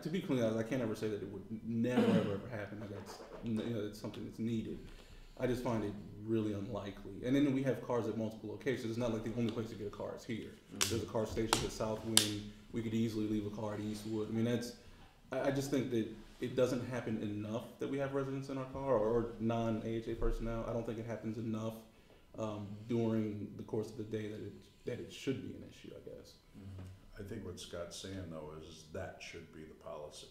To be clear, I can't ever say that it would never ever happen. Like that's, you know, it's something that's needed. I just find it really unlikely. And then we have cars at multiple locations. It's not like the only place to get a car is here. There's a car station at Southwind. We could easily leave a car at Eastwood. I mean, I just think that it doesn't happen enough that we have residents in our car or non-AHA personnel. I don't think it happens enough during the course of the day that it should be an issue, I guess. I think what Scott's saying though is that should be the policy.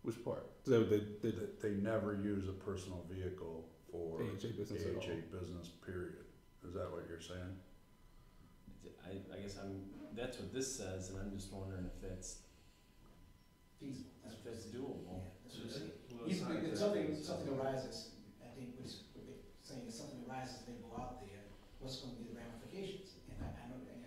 Which part? So That they never use a personal vehicle for AHA business at all. AHA business, period. Is that what you're saying? I guess that's what this says, and I'm just wondering if it's Feasible, that's what That's I'm saying. doable. Yeah, that's what I'm saying. Well, it's not If exactly something arises, I think what they're saying is something arises, they go out there, what's gonna be the ramifications? And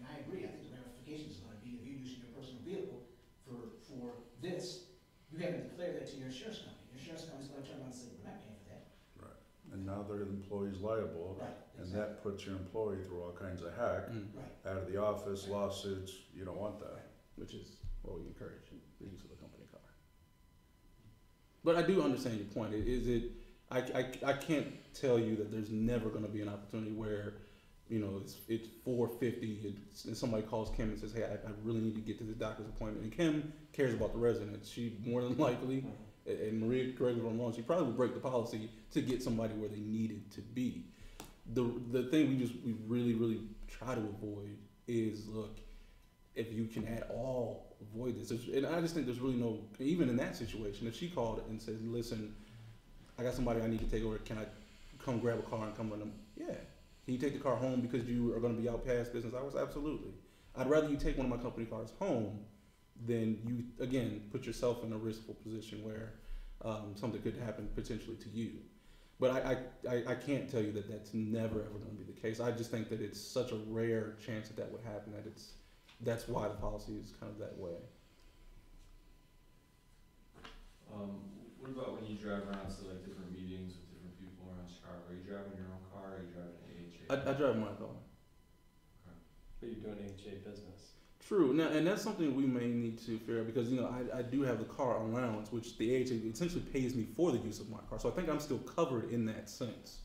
I agree, I think the ramifications is gonna be if you're using your personal vehicle for this, you haven't declared that to your insurance company. Your insurance company's gonna turn around and say, we're not paying for that. And now the employee's liable, Right, and exactly, that puts your employee through all kinds of heck, right. out of the office, lawsuits, you don't want that. Which is what we encourage, the use of the company car. But I do understand your point. I can't tell you that there's never going to be an opportunity where, you know, it's 4:50 and somebody calls Kim and says, hey, I really need to get to the doctor's appointment. And Kim cares about the residents. She more than likely, and Maria, correct me if I'm wrong, she probably would break the policy to get somebody where they needed to be. The thing we really, really try to avoid is, look, if you can at all avoid this. And I just think there's really no, even in that situation, if she called and said, listen, I got somebody I need to take over, can I come grab a car and come run them? Yeah. Can you take the car home because you are going to be out past business hours? Absolutely. I'd rather you take one of my company cars home than you, again, put yourself in a riskful position where something could happen potentially to you. But I can't tell you that that's never ever going to be the case. I just think that it's such a rare chance that would happen that that's why the policy is kind of that way. What about when you drive around to like different meetings with different people around Chicago? Are you driving your own car or are you driving an AHA? I drive my car. But you're doing AHA business. True. Now, and that's something we may need to figure out because, you know, I do have the car allowance, which the AHA essentially pays me for the use of my car. So I think I'm still covered in that sense.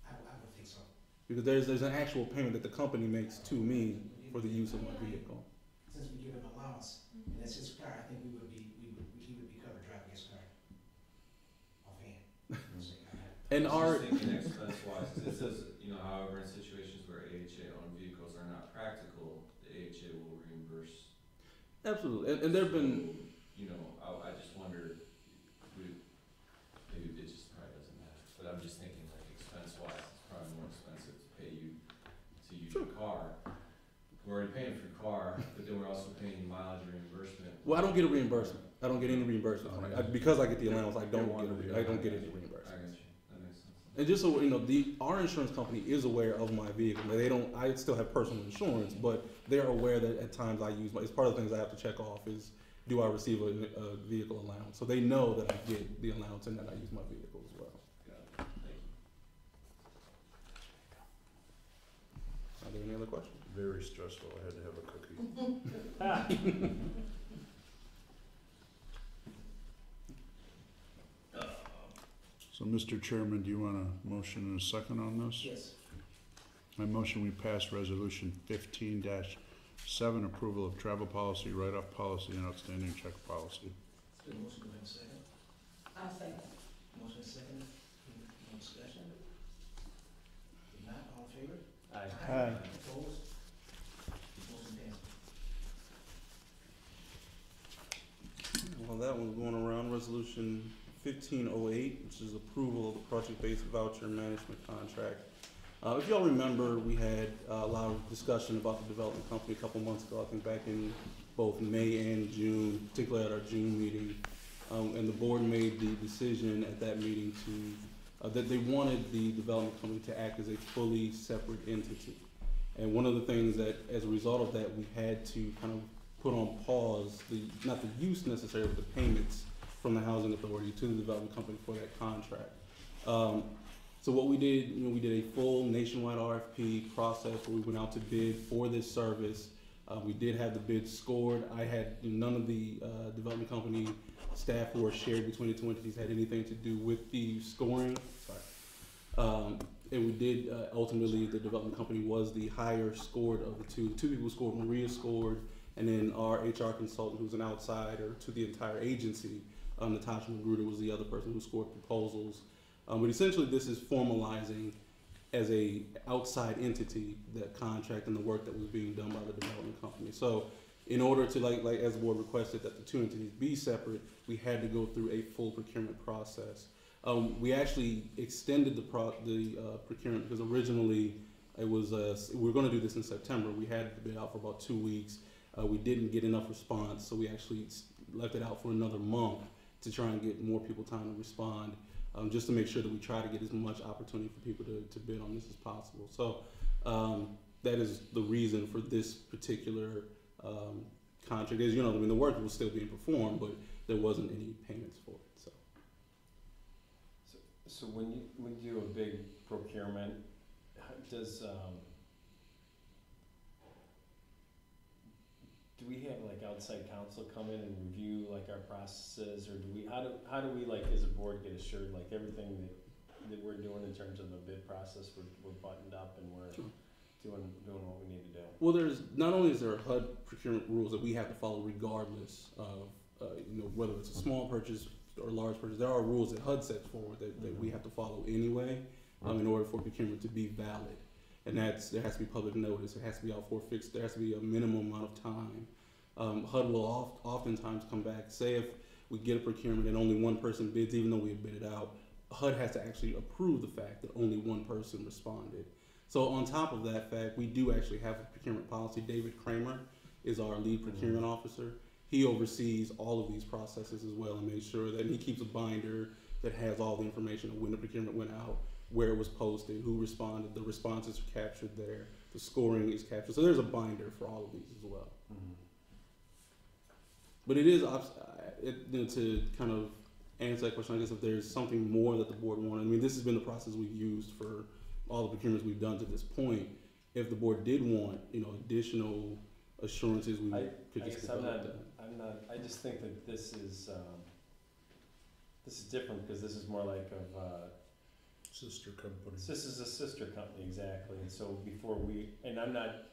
I would think so. Because there's an actual payment that the company makes to me for the use of my vehicle. Since we give him allowance, and that's his car, I think he would be covered driving his car. Offhand. And I our was just thinking expense wise, because it says, you know, however, in situations where AHA owned vehicles are not practical, the AHA will reimburse. absolutely, and there've been you know, I just wonder, maybe it just probably doesn't matter, but I'm just thinking like expense-wise, it's probably more expensive to pay you to use your car. We're already paying for your car, but then we're also paying mileage reimbursement. Well, I don't get a reimbursement. I don't get any reimbursement. Because I get the allowance, I don't get any reimbursement. I got you, that makes sense. And just so you know, our insurance company is aware of my vehicle. They don't. I still have personal insurance, but they're aware that at times I use my. It's part of the things I have to check off is, do I receive a vehicle allowance? So they know that I get the allowance and that I use my vehicle as well. Got it, thank you. Are there any other questions? Very stressful, I had to have a cookie. So, Mr. Chairman, do you want a motion and a second on this? Yes. I motion we pass resolution 15-7, approval of travel policy, write-off policy, and outstanding check policy. Good motion, do I have a second? I'll second. Motion is second, no discussion? If not, all in favor? Aye. Opposed? Motion passed. Well, that one's going around. Resolution 1508, which is approval of the project-based voucher management contract. If y'all remember, we had a lot of discussion about the development company a couple months ago, I think back in both May and June, particularly at our June meeting. And the board made the decision at that meeting to, that they wanted the development company to act as a fully separate entity. And one of the things that, as a result of that, we had to kind of put on pause, not the use necessarily, but the payments from the housing authority to the development company for that contract. So what we did, we did a full nationwide RFP process where we went out to bid for this service. We did have the bid scored. I had none of the development company staff who are shared between the two entities had anything to do with the scoring. Sorry. And we did ultimately, the development company was the higher scored of the two. The two people who scored, Maria scored, and then our HR consultant, who's an outsider to the entire agency, Natasha Magruder, was the other person who scored proposals. But essentially this is formalizing as a outside entity that contract and the work that was being done by the development company. So in order to, like as the board requested that the two entities be separate, we had to go through a full procurement process. We actually extended the procurement because originally it was, we were gonna do this in September. We had the bid out for about 2 weeks. We didn't get enough response, so we actually left it out for another month to try and get more people time to respond, just to make sure that we try to get as much opportunity for people to bid on this as possible. So that is the reason for this particular contract. As you know, the work was still being performed, but there wasn't any payments for it. So when you do a big procurement, does do we have like outside counsel come in and review like our processes, or how do we like as a board get assured like everything that we're doing in terms of the bid process we're buttoned up and we're doing what we need to do? Well, there's not only is there HUD procurement rules that we have to follow regardless of whether it's a small purchase or a large purchase. There are rules that HUD sets forward that we have to follow anyway in order for procurement to be valid. And there has to be public notice. It has to be out for a fixed. There has to be a minimum amount of time. HUD will oftentimes come back. Say if we get a procurement and only one person bids, even though we have bid it out, HUD has to actually approve the fact that only one person responded. So on top of that fact, we do actually have a procurement policy. David Kramer is our lead procurement officer. He oversees all of these processes as well and makes sure that he keeps a binder that has all the information of when the procurement went out, where it was posted, who responded, the responses are captured there, the scoring is captured. So there's a binder for all of these as well. Mm-hmm. But it is, to kind of answer that question, I guess if there's something more that the board wanted, I mean, this has been the process we've used for all the procurements we've done to this point. If the board did want, additional assurances, we could just develop that. I just think that this is different because this is more like Sister company. This is a sister company, exactly. And so and I'm not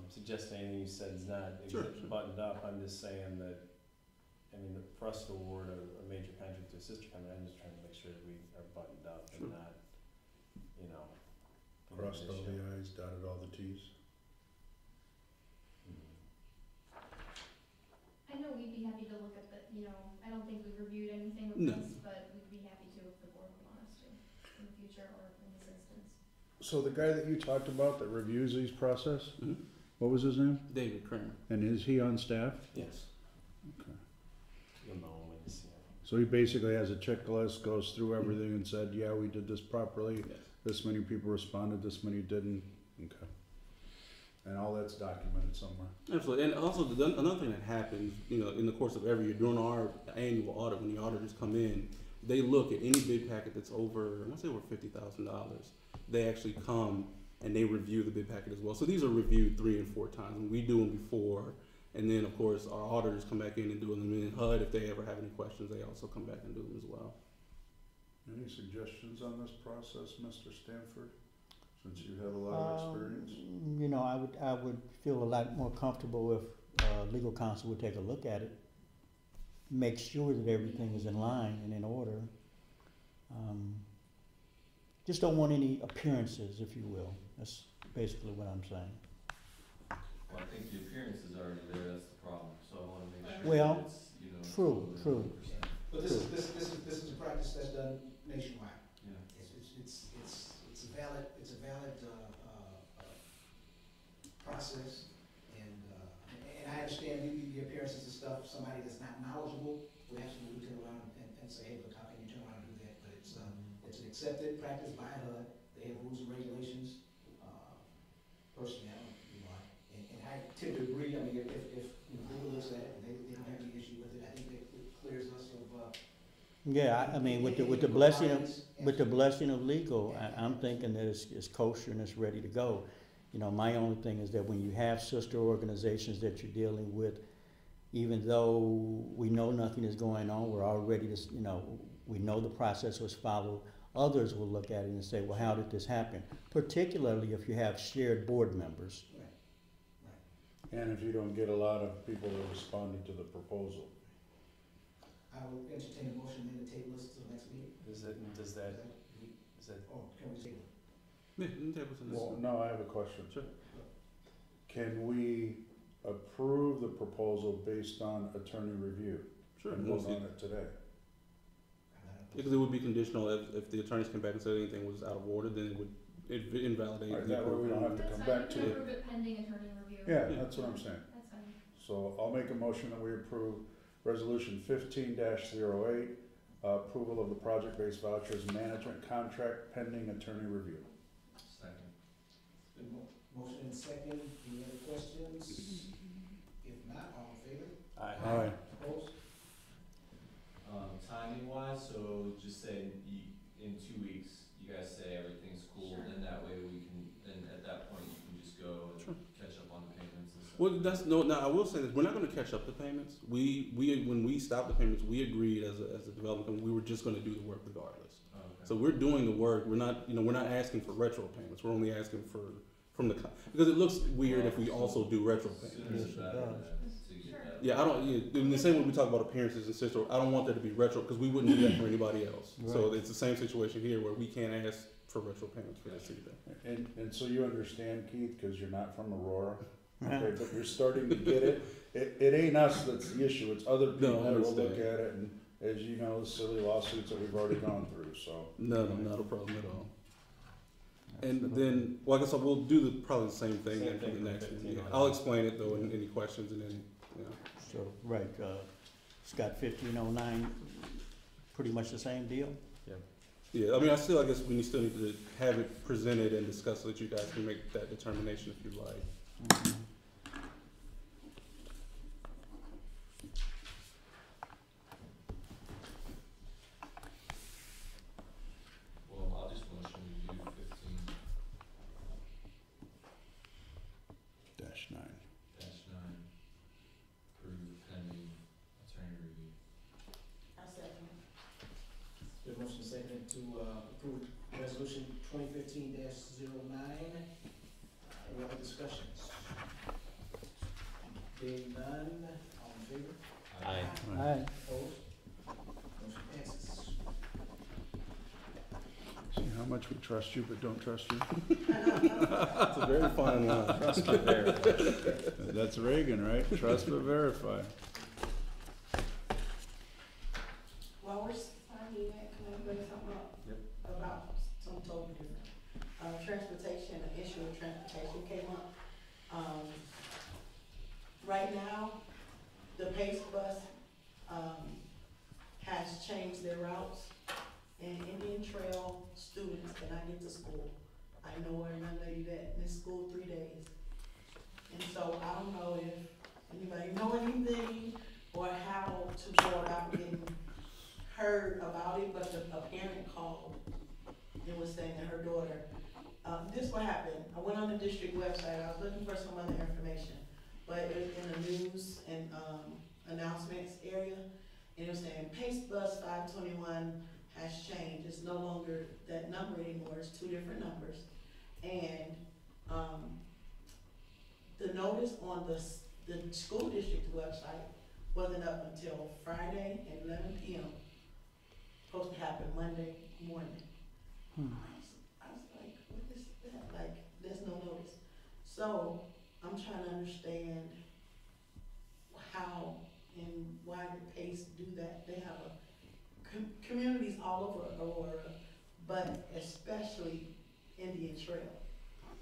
suggesting anything you said is not buttoned up. I'm just saying that, for us to award a major contract to a sister company, I'm just trying to make sure that we are buttoned up and not, Crossed all the I's, dotted all the T's. I know we'd be happy to future or in this instance. So the guy that you talked about that reviews these process, Mhm. what was his name? David Kramer. And is he on staff? Yes. Okay. You'll know when you see him. So he basically has a checklist, goes through everything and said, yeah, we did this properly, Yes. this many people responded, this many didn't, okay. And all that's documented somewhere. Absolutely, and also another thing that happens, in the course of every year during our annual audit, when the auditors come in, they look at any bid packet that's over, I want to say over $50,000. They actually come and they review the bid packet as well. So these are reviewed 3 and 4 times, and we do them before. And then, of course, our auditors come back in and do them. And then HUD, if they ever have any questions, they also come back and do them as well. Any suggestions on this process, Mr. Stanford, since you have a lot of experience? I would feel a lot more comfortable if legal counsel would take a look at it, make sure that everything is in line and in order. Just don't want any appearances, if you will. That's basically what I'm saying. Well, I think the appearance is already there, that's the problem, so I wanna make sure Well, that it's, true. totally 100%. But this is a practice that's done nationwide. Yeah. It's a valid, process, and I understand the appearances and stuff, somebody that's not knowledgeable would absolutely turn around and say, hey, look, how can you turn around and do that? But it's an accepted practice by HUD, they have rules and regulations, personally, I don't, and I tend to agree, I mean, if Google looks at it, and they don't have any issue with it, I think it clears us of, Yeah, I mean, with the blessing of legal, I'm thinking that it's kosher and it's ready to go. My only thing is that when you have sister organizations that you're dealing with, even though we know nothing is going on, we're already, we know the process was followed, others will look at it and say, well, how did this happen? Particularly if you have shared board members. And if you don't get a lot of people that responded to the proposal. I will entertain a motion then to table this till next meeting. Is that, Oh, can we table? Yeah, that was in this Well, one. no, I have a question. Sure. Can we approve the proposal based on attorney review? Sure. And vote on it today? Because it would be conditional if the attorneys came back and said anything was out of order, then it would invalidate Alright, the that way we don't have to That's come fine, back to you can it. approve it pending attorney review. Yeah, that's what I'm saying. That's fine. So I'll make a motion that we approve resolution 15-08, approval of the project-based vouchers management contract pending attorney review. Second. Been motion and second, any other questions? If not, all in favor? Aye. Opposed? Timing wise, so just say in 2 weeks, you guys say everything's cool, Sure. then that way then at that point you can just go and Sure. catch up on the payments and stuff. Well, now I will say this: we're not going to catch up the payments. When we stopped the payments, we agreed as a development company we were just going to do the work regardless. Oh, okay. So we're doing the work. We're not asking for retro payments. We're only asking because it looks weird if we also do retro payments. Sooner Yes, the it better does. then, to get Sure. that. Yeah, in the same way we talk about appearances and sister, I don't want there to be retro because we wouldn't do that for anybody else. So Right. it's the same situation here where we can't ask for retro payments for this either. And so you understand, Keith, because you're not from Aurora, okay, but you're starting to get it. It ain't us that's the issue, it's other people No, I that will look understand. at it, and as you know, silly lawsuits that we've already gone through, so. No, not a problem at all. And then, well, I guess we'll do probably the same thing Same then for thing the for next one. 15. Yeah. I'll explain it though, and any questions, and then, So, right, Scott 1509, pretty much the same deal? yeah. I mean, I guess we still need to have it presented and discussed so that you guys can make that determination if you like. Well, I'll just motion we do 15-9, approve pending attorney review. I second. Been motion second to approve resolution 2015-09. Any other discussions? Being none, all in favor? Aye. Aye. Opposed? Motion passes. See how much we trust you but don't trust you? It's a very fine line. Trust but verify. That's Reagan, right? Trust but verify. While we're signing that, can I bring something up? Yep. About some transportation came up. Right now, the Pace bus, has changed their routes, and Indian Trail students cannot get to school. I know a young lady that missed school 3 days. And so I don't know if anybody know anything or how to go about getting heard about it, but a parent called and was saying that her daughter, this what happened. I went on the district website, I was looking for some other information, but it was in the news and, announcements area, and it was saying Pace Bus 521 has changed. It's no longer that number anymore, it's 2 different numbers. And, the notice on the school district website wasn't up until Friday at 11 p.m. Supposed to happen Monday morning. I was like, what is that? Like, there's no notice. So, I'm trying to understand how and why the Pace do that. They have communities all over Aurora, but especially Indian Trail,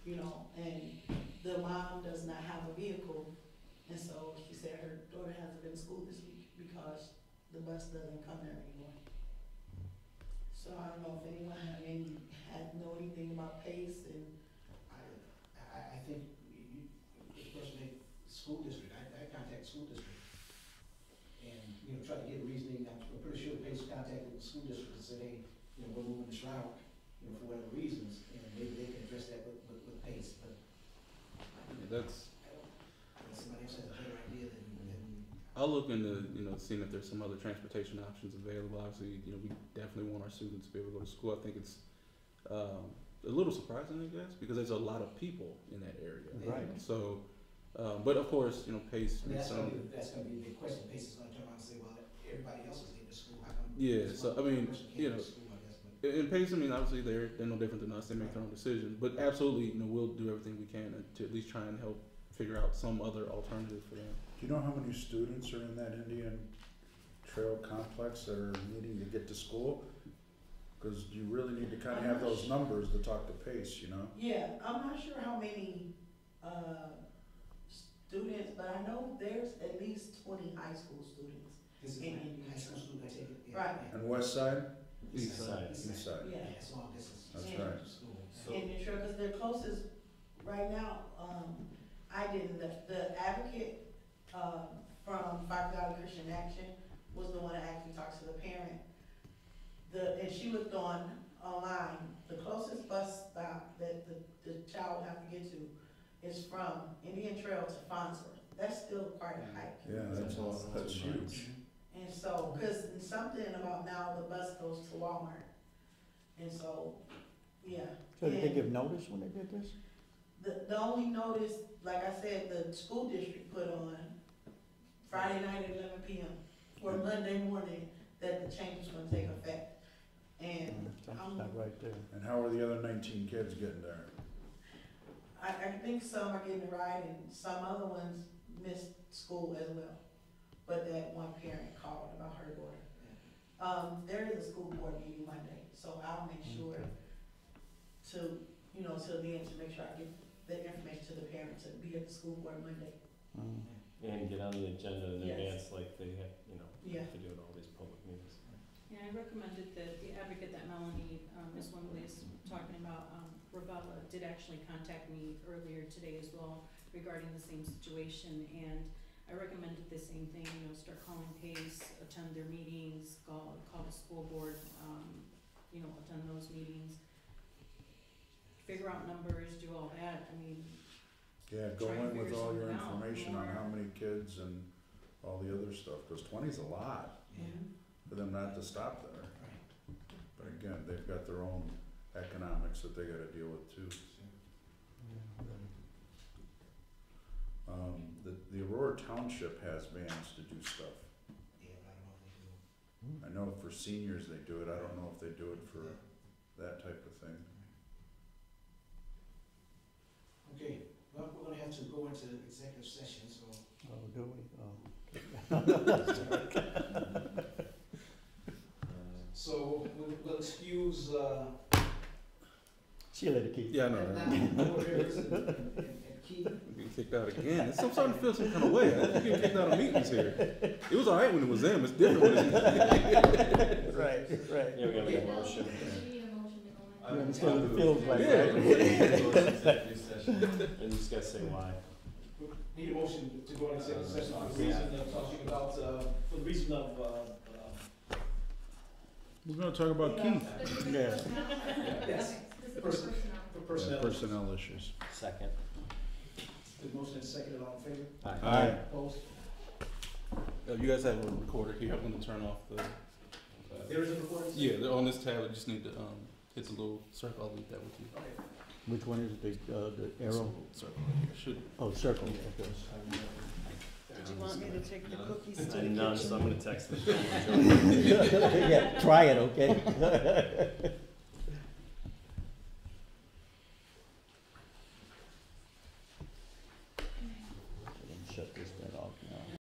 you know, and the mom does not have a vehicle, and so she said her daughter hasn't been to school this week because the bus doesn't come there anymore. So I don't know if anyone know anything about Pace, and I think the person at school district, I contact the school district and, you know, try to get reasoning. I'm pretty sure the Pace contacted the school district and said, hey, you know, we're moving this route, you know, for whatever reasons, and maybe they can address that with Pace, but That's, somebody else has a better idea than I'll look into, seeing if there's some other transportation options available. Obviously, we definitely want our students to be able to go to school. I think it's a little surprising, I guess, because there's a lot of people in that area. Right. So, but of course, Pace. I mean, that's gonna be the big question. Pace is gonna turn around and say, well, everybody else is getting to school, how come? Yeah, this so, one I mean, person can't get to school, I guess, but- And Pace, obviously they're no different than us. They make their own decision. But absolutely, we'll do everything we can to at least try and help figure out some other alternative for them. Do you know how many students are in that Indian Trail complex that are needing to get to school? Cause you really need to kinda have those numbers to talk to Pace, yeah, I'm not sure how many, students, but I know there's at least 20 high school students. This is in my Indian high school Trail. student, I take it. Right. And West Side? East side. East Side. Yeah. Yeah, it's long distance. That's Yeah. right. School. So- Indian Trail, because they're closest, right now, I didn't, the advocate, from Five Dollar Christian Action was the one that actually talked to the parent. And she looked online, the closest bus stop that the child will have to get to is from Indian Trail to Farnsworth. That's still quite a hike. Yeah, that's huge. And so, cause something about now the bus goes to Walmart. And so, yeah. So did they And- give notice when they did this? The only notice, like I said, the school district put on Friday night at 11 p.m. or Monday morning that the change was gonna take effect. And That's not right there. And how are the other 19 kids getting there? I think some are getting a ride and some other ones missed school as well. But that one parent called about her daughter. There is a school board meeting Monday, so I'll make sure to, till the end to make sure I get the information to the parent to be at the school board Monday. And get on the agenda in Yes. advance like they have, Yeah. to do in all these public meetings. Yeah, I recommended that the advocate that Melanie, Ms. Wembley is talking about, Ravella, did actually contact me earlier today as well regarding the same situation, and I recommended the same thing, start calling Pace, attend their meetings, call the school board, attend those meetings, figure out numbers, do all that, Yeah, go Try and in with figure all your something out information on more. how many kids and all the other stuff, cause 20's a lot for them not to stop there. But again, they've got their own economics that they gotta deal with too. The Aurora Township has bands to do stuff. Yeah, but I don't know if they do. I know for seniors they do it, I don't know if they do it for that type of thing. Okay, well, we're gonna have to go into executive session, so. Oh, do we? Oh. So we'll excuse, See you later, Keith. Yeah, I know. And Right? now, board members and Keith, I'm getting kicked out again. I'm starting to feel some kind of way. I keep getting kicked out of meetings here. It was alright when it was them. It's different when it's Right, right. Yeah, we gotta make a motion. You need a motion to go in. You understand what it feels like, Yeah. right? Executive session. And you just gotta say why. need a motion to go into executive session for the reason of talking about, for the reason of, We're gonna talk about Keith. Yeah. yes, This is Person- personnel. for personnel. Personnel issues. Second. The motion is seconded, all in favor? Aye. Opposed? You guys have a recorder here. I'm gonna turn off the. There is a recording? Yeah, they're on this tab. You just need to hit the little circle. I'll leave that with you. Okay. Which one is it, the arrow? Circle. Should. Oh, circle, okay. Did you want me to take the cookies to the And none, so kitchen? I'm gonna text them. Yeah, try it, okay? Shut this thing off now.